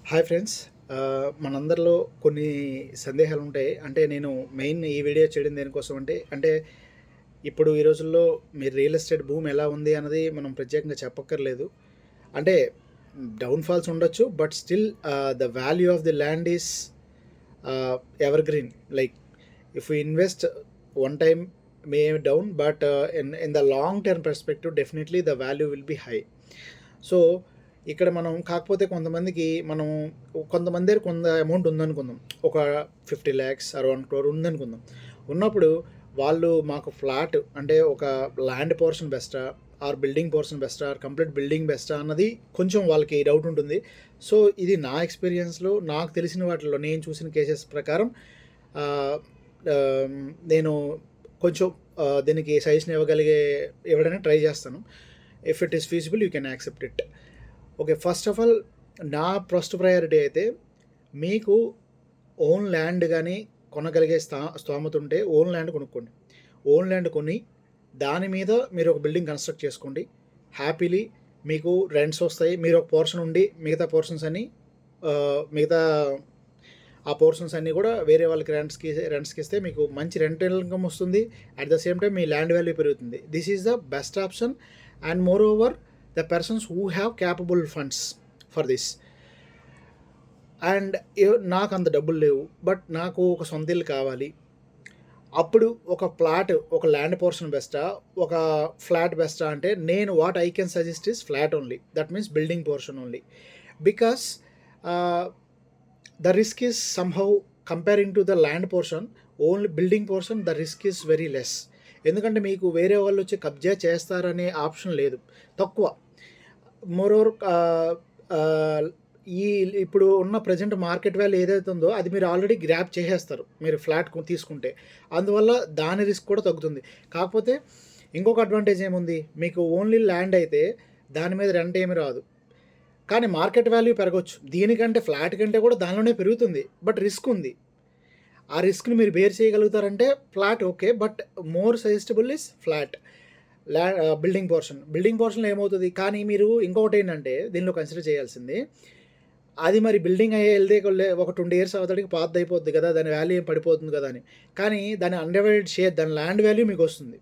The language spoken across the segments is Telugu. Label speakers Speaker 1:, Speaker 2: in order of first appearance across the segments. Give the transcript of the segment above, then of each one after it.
Speaker 1: Hi friends. మనందరిలో కొన్ని సందేహాలు ఉంటాయి. అంటే నేను మెయిన్ ఈ వీడియో చేయడం దేనికోసం అంటే ఇప్పుడు ఈ రోజుల్లో మీరు రియల్ ఎస్టేట్ భూమి ఎలా ఉంది అన్నది మనం ప్రత్యేకంగా చెప్పక్కర్లేదు. అంటే డౌన్‌ఫాల్స్ ఉండొచ్చు. But still the value of the land is evergreen. Like if you invest one time May down, but in the long term perspective definitely the value will be high. So ఇక్కడ మనం కాకపోతే కొంతమంది దగ్గర కొంత అమౌంట్ ఉందనుకుందాం. ఒక 50 lakhs ఆర్ 1 crore ఉందనుకుందాం. ఉన్నప్పుడు వాళ్ళు మాకు ఫ్లాట్ అంటే ఒక ల్యాండ్ పోర్షన్ బెస్టా ఆర్ బిల్డింగ్ పోర్షన్ బెస్టా ఆర్ కంప్లీట్ బిల్డింగ్ బెస్టా అన్నది కొంచెం వాళ్ళకి డౌట్ ఉంటుంది. సో ఇది నా ఎక్స్పీరియన్స్‌లో నాకు తెలిసిన వాటిల్లో నేను చూసిన కేసెస్ ప్రకారం ఆహ్, ఆహ్, నేను కొంచెం దీనికి సజెషన్ ఇవ్వడానికి ట్రై చేస్తాను. If it is feasible you can accept it. Okay. First of all నా ఫస్ట్ ప్రయారిటీ అయితే మీకు ఓన్ ల్యాండ్ గానీ కొనగలిగే స్తోమత ఉంటే ఓన్ ల్యాండ్ కొనుక్కోండి. ఓన్ ల్యాండ్ కొని దాని మీద మీరు ఒక బిల్డింగ్ కన్‌స్ట్రక్ట్ చేసుకోండి. హ్యాపీలీ మీకు రెంట్స్ వస్తాయి. మీరు ఒక పోర్షన్ ఉండి మిగతా పోర్షన్స్ అన్నీ మిగతా ఆ పోర్షన్స్ అన్నీ కూడా వేరే వాళ్ళకి రెంట్స్‌కి ఇస్తే మీకు మంచి రెంటల్ ఇన్‌కమ్ వస్తుంది. అట్ ద సేమ్ టైమ్ మీ ల్యాండ్ వాల్యూ పెరుగుతుంది. This is the best option. And moreover the persons who have capable funds for this. And నాకు అంత డబ్బులు లేవు, బట్ నాకు ఒక సొంత ఇల్లు కావాలి. అప్పుడు ఒక ప్లాట్, ఒక ల్యాండ్ పోర్షన్ బెస్టా, ఒక ఫ్లాట్ బెస్టా అంటే నేను what I can suggest is flat only. That means building portion only. Because the risk is somehow comparing to the land portion, only building portion the risk is very less. ఎందుకంటే మీకు వేరే వాళ్ళు వచ్చి కబ్జా చేస్తారనే ఆప్షన్ లేదు, తక్కువ. మోరోవర్ ఈ ఇప్పుడు ఉన్న ప్రెజెంట్ మార్కెట్ వాల్యూ ఏదైతే ఉందో అది మీరు ఆల్రెడీ గ్రాబ్ చేసేస్తారు మీరు ఫ్లాట్ తీసుకుంటే. అందువల్ల దాని రిస్క్ కూడా తగ్గుతుంది. కాకపోతే ఇంకొక అడ్వాంటేజ్ ఏముంది, మీకు ఓన్లీ ల్యాండ్ అయితే దాని మీద రెంట్ ఏమి రాదు. కానీ మార్కెట్ వాల్యూ పెరగొచ్చు. దీనికంటే ఫ్లాట్ కంటే కూడా దానిలోనే పెరుగుతుంది. బట్ రిస్క్ ఉంది. ఆ రిస్క్‌ని మీరు బేర్ చేయగలుగుతారంటే flat okay. But more suggestible is flat. Building పోర్షన్‌లో ఏమవుతది, కానీ మీరు ఇంకొకటేంటంటే దీనిలో కన్సిడర్ చేయాల్సింది, అది మరి బిల్డింగ్ ఎళ్తే ఒక 20 years అవతలకి పాతదయిపోద్ది కదా! దాని వాల్యూ ఏం పడిపోతుంది కదా అని. కానీ దాని అన్‌డివైడెడ్ షేర్, దాని ల్యాండ్ వాల్యూ మీకొస్తుంది.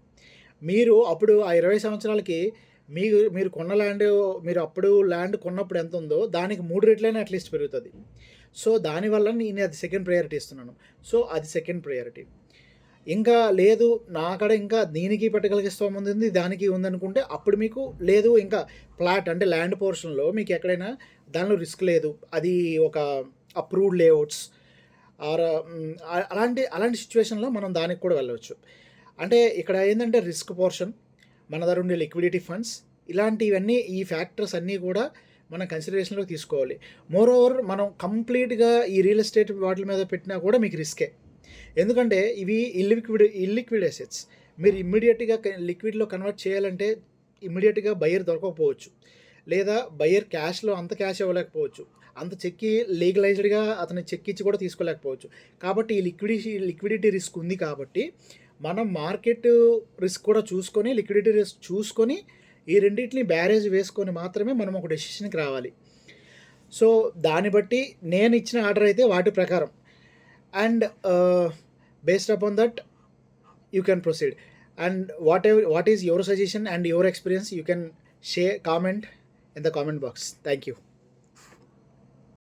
Speaker 1: మీరు అప్పుడు ఆ 20 సంవత్సరాలకి మీరు కొన్న మీరు అప్పుడు ల్యాండ్ కొన్నప్పుడు ఎంతుందో దానికి 3 రెట్లైనా అట్‌లీస్ట్ పెరుగుతది. సో దానివల్ల నేను అది సెకండ్ ప్రయారిటీ ఇస్తున్నాను. సో అది సెకండ్ ప్రయారిటీ. ఇంకా లేదు నా కాడ ఇంకా దీనికి పెట్టగలిగే స్తోమత ఉంది, దానికి ఉందనుకుంటే అప్పుడు మీకు లేదు, ఇంకా ఫ్లాట్ అంటే ల్యాండ్ పోర్షన్‌లో మీకు ఎక్కడైనా దానిలో రిస్క్ లేదు. అది ఒక అప్రూవ్డ్ లేఅవుట్స్ ఆర్ అలాంటి సిట్యుయేషన్‌లో మనం దానికి కూడా వెళ్ళవచ్చు. అంటే ఇక్కడ ఏందంటే రిస్క్ పోర్షన్, మన దగ్గర ఉండే లిక్విడిటీ ఫండ్స్, ఇలాంటివన్నీ ఈ ఫ్యాక్టర్స్ అన్నీ కూడా మనం కన్సిడరేషన్‌లోకి తీసుకోవాలి. మోరోవర్ మనం కంప్లీట్‌గా ఈ రియల్ ఎస్టేట్ వాటిల మీద పెట్టినా కూడా మీకు రిస్కే. ఎందుకంటే ఇవి ఇల్లిక్విడ్ అసెట్స్. మీరు ఇమ్మీడియేట్‌గా లిక్విడ్‌లో కన్వర్ట్ చేయాలంటే ఇమ్మీడియేట్‌గా బయర్ దొరకకపోవచ్చు. లేదా బయర్ క్యాష్‌లో అంత క్యాష్ ఇవ్వలేకపోవచ్చు. అంత చెక్కి లీగలైజ్డ్‌గా అతను చెక్ ఇచ్చి కూడా తీసుకోలేకపోవచ్చు. కాబట్టి ఈ లిక్విడిటీ రిస్క్ ఉంది కాబట్టి మనం మార్కెట్ రిస్క్ కూడా చూసుకొని, లిక్విడిటీ రిస్క్ చూసుకొని ఈ రెండిటిని బ్యారేజ్ వేసుకొని మాత్రమే మనం ఒక డెసిషన్‌కి రావాలి. సో దాన్ని బట్టి నేను ఇచ్చిన ఆర్డర్ అయితే వాటి ప్రకారం. And based upon that you can proceed. And what is your suggestion and your experience, you can share comment in the comment box. Thank you.